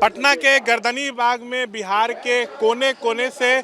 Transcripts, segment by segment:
पटना के गर्दनी बाग में बिहार के कोने कोने से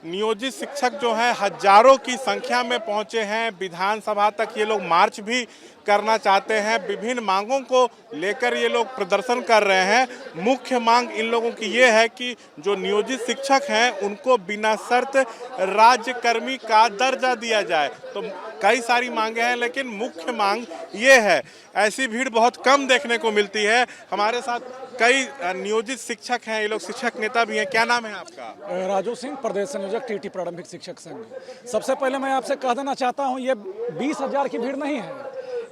नियोजित शिक्षक जो हैं हजारों की संख्या में पहुंचे हैं। विधानसभा तक ये लोग मार्च भी करना चाहते हैं। विभिन्न मांगों को लेकर ये लोग प्रदर्शन कर रहे हैं। मुख्य मांग इन लोगों की ये है कि जो नियोजित शिक्षक हैं उनको बिना शर्त राज्यकर्मी का दर्जा दिया जाए। तो कई सारी मांगे हैं, लेकिन मुख्य मांग ये है। ऐसी भीड़ बहुत कम देखने को मिलती है। हमारे साथ कई नियोजित शिक्षक हैं, ये लोग शिक्षक नेता भी हैं। क्या नाम है आपका? राजू सिंह, प्रदेश संयोजक टीटी प्रारंभिक शिक्षक संघ। सबसे पहले मैं आपसे कह देना चाहता हूं, ये 20,000 की भीड़ नहीं है,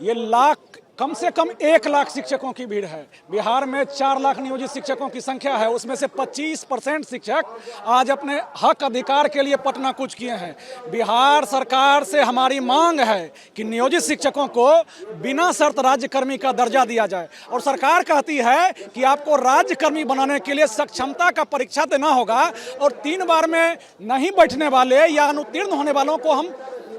ये कम से कम 1 लाख शिक्षकों की भीड़ है। बिहार में 4 लाख नियोजित शिक्षकों की संख्या है, उसमें से 25% शिक्षक आज अपने हक अधिकार के लिए पटना कूच किए हैं। बिहार सरकार से हमारी मांग है कि नियोजित शिक्षकों को बिना शर्त राज्यकर्मी का दर्जा दिया जाए। और सरकार कहती है कि आपको राज्यकर्मी बनाने के लिए सक्षमता का परीक्षा देना होगा और 3 बार में नहीं बैठने वाले या अनुत्तीर्ण होने वालों को हम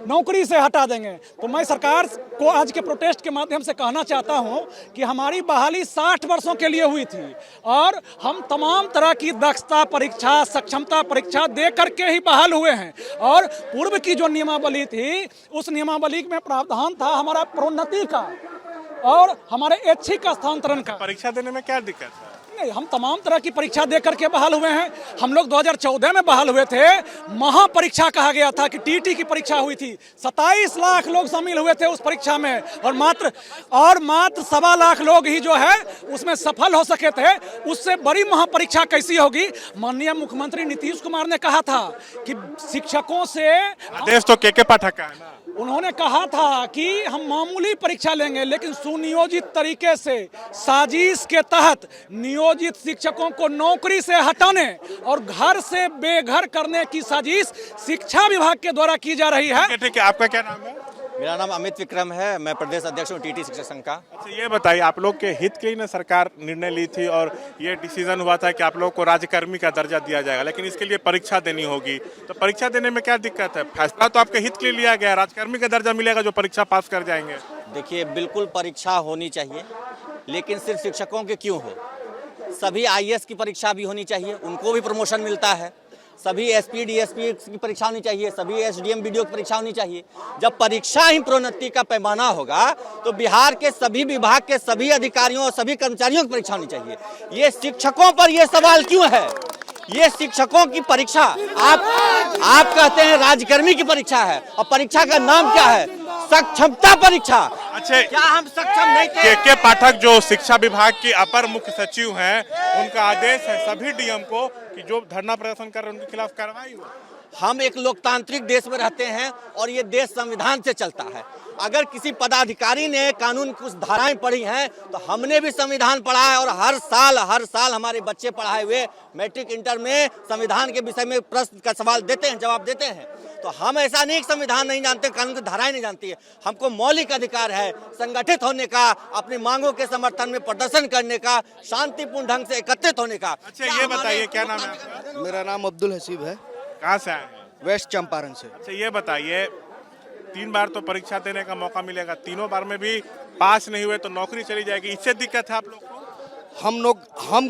नौकरी से हटा देंगे। तो मैं सरकार को आज के प्रोटेस्ट के माध्यम से कहना चाहता हूं कि हमारी बहाली 60 वर्षों के लिए हुई थी और हम तमाम तरह की दक्षता परीक्षा, सक्षमता परीक्षा दे करके ही बहाल हुए हैं। और पूर्व की जो नियमावली थी, उस नियमावली में प्रावधान था हमारा प्रोन्नति का और हमारे ऐच्छिक स्थानांतरण का। परीक्षा देने में क्या दिक्कत है? नहीं, हम तमाम तरह की परीक्षा दे करके बहाल हुए हैं। हम लोग 2014 में बहाल हुए थे। महापरीक्षा कहा गया था कि टीटी की परीक्षा हुई थी। 27 लाख लोग शामिल हुए थे उस परीक्षा में और मात्र 1.25 लाख लोग ही जो है उसमें सफल हो सके थे। उससे बड़ी महापरीक्षा कैसी होगी? माननीय मुख्यमंत्री नीतीश कुमार ने कहा था कि शिक्षकों से आदेश तो के पाठक का है ना। उन्होंने कहा था कि हम मामूली परीक्षा लेंगे, लेकिन सुनियोजित तरीके से साजिश के तहत नियोजित शिक्षकों को नौकरी से हटाने और घर से बेघर करने की साजिश शिक्षा विभाग के द्वारा की जा रही है। ठीक है, आपका क्या नाम है? मेरा नाम अमित विक्रम है, मैं प्रदेश अध्यक्ष हूँ टीटी शिक्षक संघ का। अच्छा, ये बताइए, आप लोग के हित के लिए ना सरकार निर्णय ली थी और ये डिसीजन हुआ था कि आप लोग को राज्यकर्मी का दर्जा दिया जाएगा, लेकिन इसके लिए परीक्षा देनी होगी। तो परीक्षा देने में क्या दिक्कत है? फैसला तो आपके हित के लिए लिया गया, राज्यकर्मी का दर्जा मिलेगा जो परीक्षा पास कर जाएंगे। देखिए, बिल्कुल परीक्षा होनी चाहिए, लेकिन सिर्फ शिक्षकों के क्यों हो? सभी IAS की परीक्षा भी होनी चाहिए, उनको भी प्रमोशन मिलता है। सभी SP DSP की परीक्षा होनी चाहिए, सभी SDM BDO की परीक्षा होनी चाहिए। जब परीक्षा ही प्रोन्नति का पैमाना होगा तो बिहार के सभी विभाग के सभी अधिकारियों और सभी कर्मचारियों की परीक्षा होनी चाहिए। ये शिक्षकों पर ये सवाल क्यों है? ये शिक्षकों की परीक्षा आप कहते हैं राज्यकर्मी की परीक्षा है और परीक्षा का नाम क्या है? सक्षमता परीक्षा। अच्छा, क्या हम सक्षम नहीं थे? के पाठक जो शिक्षा विभाग की अपर मुख्य सचिव हैं, उनका आदेश है सभी DM को कि जो धरना प्रदर्शन कर रहे हैं उनके खिलाफ कार्रवाई हो। हम एक लोकतांत्रिक देश में रहते हैं और ये देश संविधान से चलता है। अगर किसी पदाधिकारी ने कानून की कुछ धाराएं पढ़ी हैं तो हमने भी संविधान पढ़ा है और हर साल हमारे बच्चे पढ़ाए हुए मैट्रिक इंटर में संविधान के विषय में प्रश्न का सवाल देते हैं, जवाब देते हैं। तो हम ऐसा नहीं संविधान नहीं जानते, कानून की धाराएं नहीं जानती है। हमको मौलिक अधिकार है संगठित होने का, अपनी मांगों के समर्थन में प्रदर्शन करने का, शांतिपूर्ण ढंग से एकत्रित होने का। अच्छा, ये बताइए, क्या नाम है आपका? मेरा नाम अब्दुल हसीब है। कहाँ से आए हैं? वेस्ट चंपारण से। अच्छा, ये बताइए, 3 बार तो परीक्षा देने का मौका मिलेगा, तीनों बार में भी पास नहीं हुए तो नौकरी चली जाएगी। इससे दिक्कत है आप लोग को? हम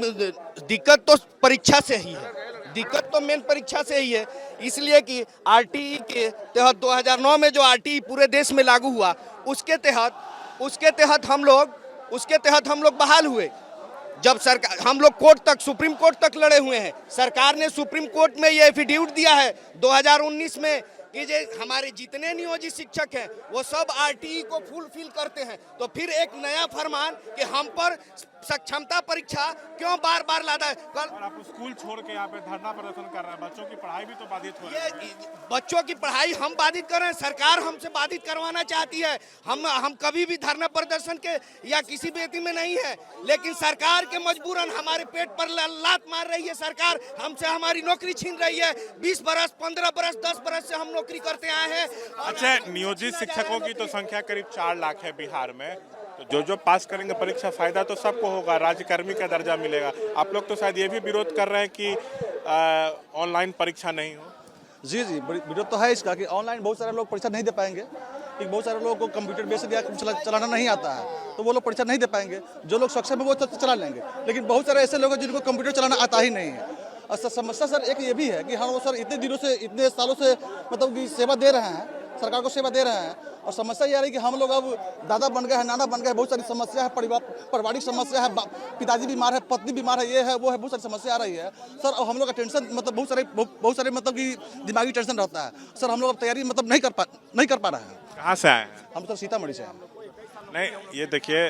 दिक्कत तो परीक्षा से ही है, दिक्कत तो मेन परीक्षा से ही है। इसलिए कि RTE के तहत 2009 में जो RTE पूरे देश में लागू हुआ, उसके तहत हम लोग बहाल हुए। जब सरकार, हम लोग कोर्ट तक, सुप्रीम कोर्ट तक लड़े हुए हैं। सरकार ने सुप्रीम कोर्ट में ये एफिडेविट दिया है 2019 में कि जो हमारे जितने नियोजित शिक्षक हैं वो सब RTE को फुलफिल करते हैं। तो फिर एक नया फरमान कि हम पर सक्षमता परीक्षा क्यों बार बार लाता है? कल आप स्कूल छोड़ के यहाँ पे धरना प्रदर्शन कर रहे हैं, बच्चों की पढ़ाई भी तो बाधित हो रही है। बच्चों की पढ़ाई हम बाधित कर रहे हैं, सरकार हमसे बाधित करवाना चाहती है। हम कभी भी धरना प्रदर्शन के या किसी बेटी में नहीं है, लेकिन सरकार के मजबूरन हमारे पेट पर लात मार रही है। सरकार हमसे हमारी नौकरी छीन रही है। 20 बरस, 15 बरस, 10 बरस से हम नौकरी करते आए हैं। अच्छा, नियोजित शिक्षकों की तो संख्या करीब 4 लाख है बिहार में, तो जो पास करेंगे परीक्षा, फायदा तो सबको होगा, राज्यकर्मी का दर्जा मिलेगा। आप लोग तो शायद ये भी विरोध कर रहे हैं कि ऑनलाइन परीक्षा नहीं हो। जी, विरोध तो है इसका कि ऑनलाइन बहुत सारे लोग परीक्षा नहीं दे पाएंगे। कि बहुत सारे लोगों को कंप्यूटर बेस्ड या चलाना नहीं आता है, तो वो लोग परीक्षा नहीं दे पाएंगे। जो लोग सक्षम है वो तो चला लेंगे, लेकिन बहुत सारे ऐसे लोग हैं जिनको कंप्यूटर चलाना आता ही नहीं है। और समस्या सर एक ये भी है कि हाँ वो सर इतने दिनों से, इतने सालों से मतलब कि सेवा दे रहे हैं, सरकार को सेवा दे रहे हैं, और समस्या ये आ रही है कि हम लोग अब दादा बन गए हैं, नाना बन गए हैं, बहुत सारी समस्या है, पारिवारिक समस्या है, पिताजी बीमार है, पत्नी बीमार है, ये है वो है, बहुत सारी समस्या आ रही है सर। और हम लोग का टेंशन मतलब बहुत सारे मतलब कि दिमागी टेंशन रहता है सर। हम लोग अब तैयारी मतलब नहीं कर पा रहे हैं। कहाँ से आए हैं? हम सर सीतामढ़ी से हैं। नहीं, ये देखिए,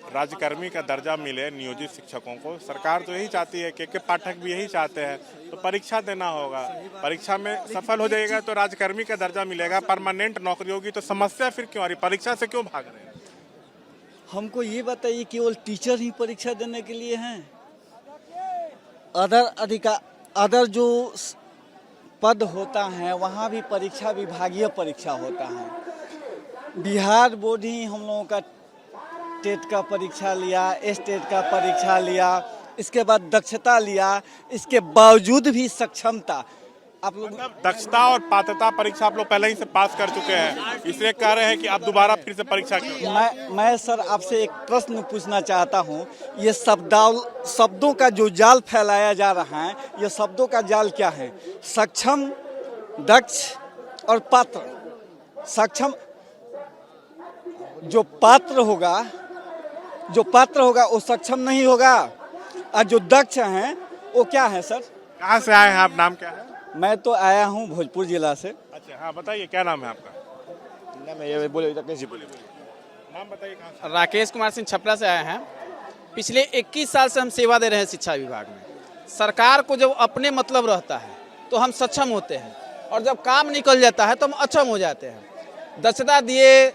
राज्यकर्मी का दर्जा मिले नियोजित शिक्षकों को, सरकार तो यही चाहती है, के पाठक भी यही चाहते हैं, तो परीक्षा देना होगा, परीक्षा में सफल हो जाएगा तो राज्यकर्मी का दर्जा मिलेगा, परमानेंट नौकरी होगी। तो समस्या फिर क्यों आ रही, परीक्षा से क्यों भाग रहे हैं? हमको ये बताइए, केवल टीचर ही परीक्षा देने के लिए हैं? अदर जो पद होता है वहाँ भी परीक्षा विभागीय परीक्षा होता है। बिहार बोर्ड ही हम लोगों का टेट का परीक्षा लिया, स्टेट का परीक्षा लिया, इसके बाद दक्षता लिया, इसके बावजूद भी सक्षमता आप लोग मतलब दक्षता और पात्रता परीक्षा आप लोग पहले ही से पास कर चुके हैं, इसलिए कह रहे हैं कि अब दोबारा फिर से परीक्षा क्यों? मैं सर आपसे एक प्रश्न पूछना चाहता हूँ। ये शब्दों का जो जाल फैलाया जा रहा है, ये शब्दों का जाल क्या है? सक्षम, दक्ष और पात्र। सक्षम जो पात्र होगा वो सक्षम नहीं होगा, और जो दक्ष हैं वो क्या है सर? कहाँ से आए हैं आप, नाम क्या है? मैं तो आया हूँ भोजपुर जिला से। अच्छा, हाँ बताइए, क्या नाम है आपका? नाम बताइए, कहाँ से? राकेश कुमार सिंह छपरा से आए हैं। पिछले 21 साल से हम सेवा दे रहे हैं शिक्षा विभाग में। सरकार को जब अपने मतलब रहता है तो हम सक्षम होते हैं, और जब काम निकल जाता है तो हम अक्षम हो जाते हैं। दक्षता दिए,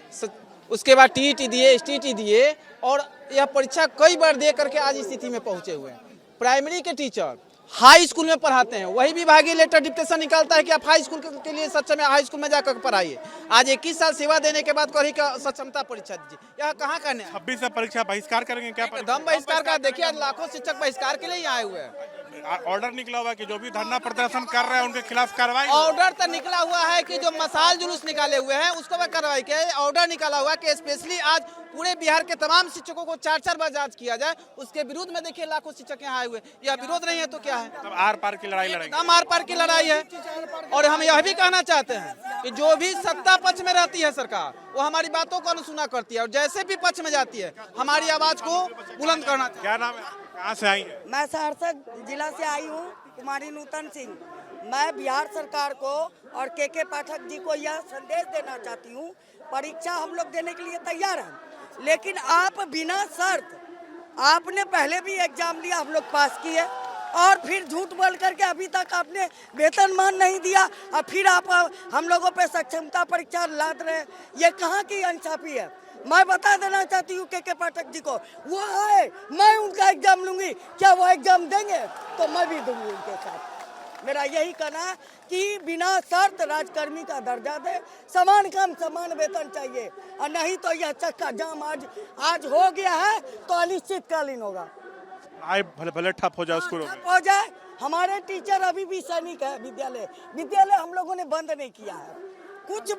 उसके बाद टीईटी दिए, एसटीटी दिए, और यह परीक्षा कई बार दे करके आज इस स्थिति में पहुंचे हुए हैं। प्राइमरी के टीचर हाई स्कूल में पढ़ाते हैं, वही विभागीय लेटर डिक्टेशन निकालता है कि आप हाई स्कूल के लिए सक्षम है, हाई स्कूल में जाकर पढ़ाइए। आज 21 साल सेवा देने के बाद कहीं का सक्षमता परीक्षा दीजिए, यह कहाँ करने? 26 से परीक्षा बहिष्कार करेंगे क्या? एकदम बहिष्कार का। देखिए आज लाखों शिक्षक बहिष्कार के लिए ही आए हुए हैं। ऑर्डर निकला हुआ है कि जो भी धरना प्रदर्शन कर रहे हैं उनके खिलाफ कार्रवाई। ऑर्डर तो निकला हुआ है कि जो मसाल जुलूस निकाले हुए हैं उसको भी कार्रवाई किया है। ऑर्डर निकाला हुआ है कि स्पेशली आज पूरे बिहार के तमाम शिक्षकों को 4-4 बार जांच किया जाए। उसके विरोध में देखिए लाखों शिक्षक यहाँ आए हुए। यह विरोध नहीं है तो क्या है? तब आर पार की लड़ाई लड़ेंगे। एकदम आर पार की लड़ाई है। और हम यह भी कहना चाहते हैं कि जो भी सत्ता पक्ष में रहती है सरकार, वो हमारी बातों को अनसुना करती है, और जैसे भी पक्ष में जाती है हमारी आवाज को बुलंद करना चाहिए। क्या नाम है, कहाँ से आई है? मैं सहरसा जिला से आई हूँ, कुमारी नूतन सिंह। मैं बिहार सरकार को और के पाठक जी को यह संदेश देना चाहती हूँ, परीक्षा हम लोग देने के लिए तैयार हैं, लेकिन आप बिना शर्त, आपने पहले भी एग्जाम दिया, हम लोग पास किए, और फिर झूठ बोल करके अभी तक आपने वेतनमान नहीं दिया, और फिर आप हम लोगों पे सक्षमता परीक्षा लाद रहे हैं। ये कहाँ की इंसाफी है? मैं बता देना चाहती हूँ के पाठक जी को, वो आए, मैं उनका एग्जाम लूंगी, क्या वो एग्जाम देंगे तो मैं भी दूंगी उनके साथ। मेरा यही कहना है कि बिना शर्त राजकर्मी का दर्जा दे, समान काम समान वेतन चाहिए, और नहीं तो यह चक्का जाम आज हो गया है तो अनिश्चितकालीन होगा। आए भले ठप हो जाए स्कूल हो जाए। हमारे टीचर अभी भी सैनिक है, विद्यालय हम लोगों ने बंद नहीं किया है, कुछ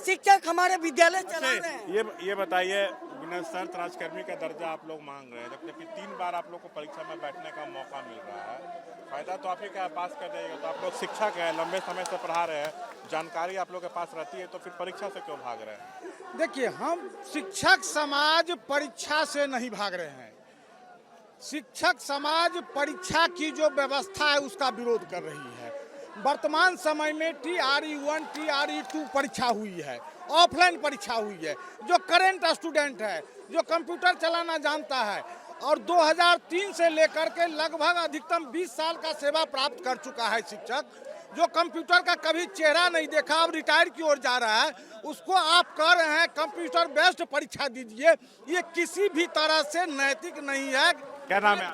शिक्षक हमारे विद्यालय चला रहे हैं। ये बताइए, बिना शर्त राजकर्मी का दर्जा आप लोग मांग रहे हैं, जबकि 3 बार आप लोग को परीक्षा में बैठने का मौका मिल रहा है, फायदा तो आप ही का पास कर जाएगा। तो आप लोग शिक्षक हैं, लंबे समय से पढ़ा रहे हैं, जानकारी आप लोग के पास रहती है, तो फिर परीक्षा से क्यों भाग रहे हैं? देखिए, हम शिक्षक समाज परीक्षा से नहीं भाग रहे हैं। शिक्षक समाज परीक्षा की जो व्यवस्था है उसका विरोध कर रही है। वर्तमान समय में TRE1, TRE2 परीक्षा हुई है, ऑफलाइन परीक्षा हुई है। जो करेंट स्टूडेंट है, जो कंप्यूटर चलाना जानता है, और 2003 से लेकर के लगभग अधिकतम 20 साल का सेवा प्राप्त कर चुका है शिक्षक, जो कंप्यूटर का कभी चेहरा नहीं देखा, अब रिटायर की ओर जा रहा है, उसको आप कह रहे हैं कंप्यूटर बेस्ड परीक्षा दीजिए, ये किसी भी तरह से नैतिक नहीं है। क्या नाम है?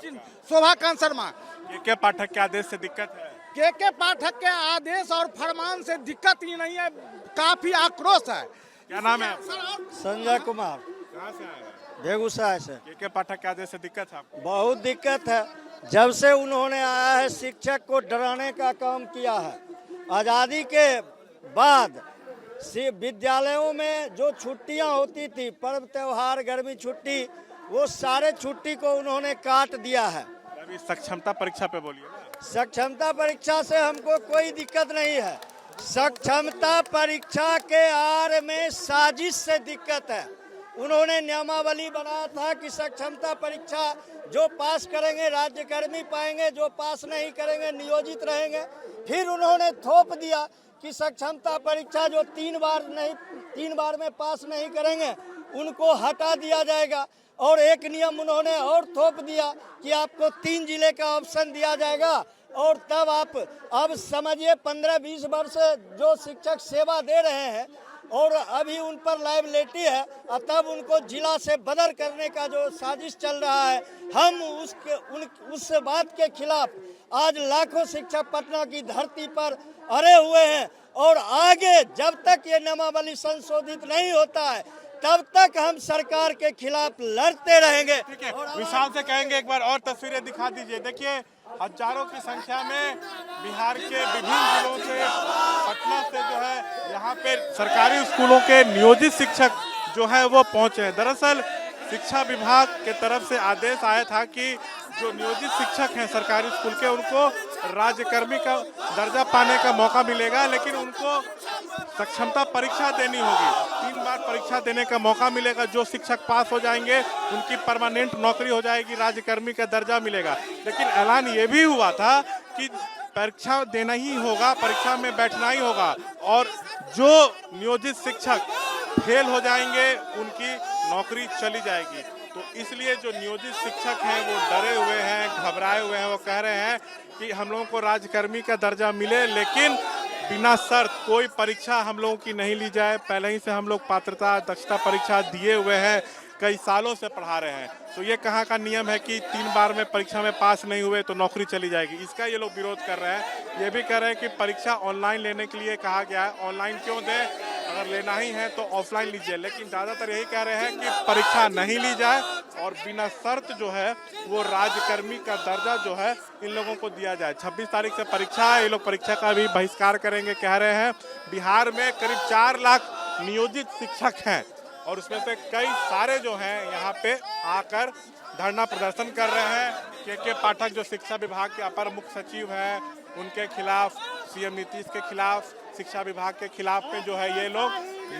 शोभाकांत शर्मा। के पाठक के आदेश से दिक्कत है? के पाठक के आदेश और फरमान से दिक्कत ही नहीं है, काफी आक्रोश है। क्या नाम है? संजय कुमार। कहाँ से आए हैं? बेगूसराय से। के पाठक के आदेश से दिक्कत है आपको? बहुत दिक्कत है। जब से उन्होंने आया है शिक्षक को डराने का काम किया है। आज़ादी के बाद विद्यालयों में जो छुट्टियां होती थी, पर्व त्योहार, गर्मी छुट्टी, वो सारे छुट्टी को उन्होंने काट दिया है। अभी सक्षमता परीक्षा पे बोलिए ना। सक्षमता परीक्षा से हमको कोई दिक्कत नहीं है। सक्षमता परीक्षा के आड़ में साजिश से दिक्कत है। उन्होंने नियमावली बनाया था कि सक्षमता परीक्षा जो पास करेंगे राज्यकर्मी पाएंगे, जो पास नहीं करेंगे नियोजित रहेंगे। फिर उन्होंने थोप दिया कि सक्षमता परीक्षा जो 3 बार में पास नहीं करेंगे उनको हटा दिया जाएगा। और एक नियम उन्होंने और थोप दिया कि आपको 3 जिले का ऑप्शन दिया जाएगा। और तब आप अब समझिए 15-20 वर्ष जो शिक्षक सेवा दे रहे हैं और अभी उन पर लायबिलिटी है, तब उनको जिला से बदर करने का जो साजिश चल रहा है, हम उस बात के खिलाफ आज लाखों शिक्षक पटना की धरती पर अड़े हुए हैं। और आगे जब तक ये नियमावली संशोधित नहीं होता है तब तक हम सरकार के खिलाफ लड़ते रहेंगे। ठीक है, विशाल से कहेंगे एक बार और तस्वीरें दिखा दीजिए। देखिए हजारों की संख्या में बिहार के विभिन्न जिलों से, पटना से जो है यहाँ पे सरकारी स्कूलों के नियोजित शिक्षक जो है वो पहुंचे हैं। दरअसल शिक्षा विभाग के तरफ से आदेश आया था कि जो नियोजित शिक्षक हैं सरकारी स्कूल के, उनको राज्यकर्मी का दर्जा पाने का मौका मिलेगा, लेकिन उनको सक्षमता परीक्षा देनी होगी। 3 बार परीक्षा देने का मौका मिलेगा। जो शिक्षक पास हो जाएंगे उनकी परमानेंट नौकरी हो जाएगी, राज्यकर्मी का दर्जा मिलेगा। लेकिन ऐलान ये भी हुआ था कि परीक्षा देना ही होगा, परीक्षा में बैठना ही होगा, और जो नियोजित शिक्षक फेल हो जाएंगे उनकी नौकरी चली जाएगी। तो इसलिए जो नियोजित शिक्षक हैं वो डरे हुए हैं, घबराए हुए हैं। वो कह रहे हैं कि हम लोगों को राज्यकर्मी का दर्जा मिले, लेकिन बिना शर्त कोई परीक्षा हम लोगों की नहीं ली जाए। पहले ही से हम लोग पात्रता दक्षता परीक्षा दिए हुए हैं, कई सालों से पढ़ा रहे हैं। तो ये कहाँ का नियम है कि 3 बार में परीक्षा में पास नहीं हुए तो नौकरी चली जाएगी। इसका ये लोग विरोध कर रहे हैं। ये भी कह रहे हैं कि परीक्षा ऑनलाइन लेने के लिए कहा गया है। ऑनलाइन क्यों दें, अगर लेना ही है तो ऑफलाइन लीजिए। लेकिन ज़्यादातर यही कह रहे हैं कि परीक्षा नहीं ली जाए और बिना शर्त जो है वो राज्यकर्मी का दर्जा जो है इन लोगों को दिया जाए। 26 तारीख से परीक्षा है, ये लोग परीक्षा का भी बहिष्कार करेंगे कह रहे हैं। बिहार में करीब 4 लाख नियोजित शिक्षक हैं और उसमें से कई सारे जो हैं यहाँ पे आकर धरना प्रदर्शन कर रहे हैं। के पाठक जो शिक्षा विभाग के अपर मुख्य सचिव हैं, उनके खिलाफ, सीएम नीतीश के खिलाफ, शिक्षा विभाग के खिलाफ में जो है ये लोग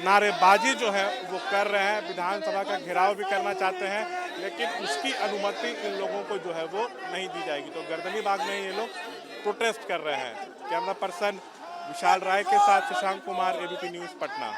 नारेबाजी जो है वो कर रहे हैं। विधानसभा का घेराव भी करना चाहते हैं, लेकिन उसकी अनुमति इन लोगों को जो है वो नहीं दी जाएगी। तो गर्दनी बाग में ये लोग प्रोटेस्ट कर रहे हैं। कैमरा पर्सन विशाल राय के साथ शशांक कुमार, एबीपी न्यूज़ पटना।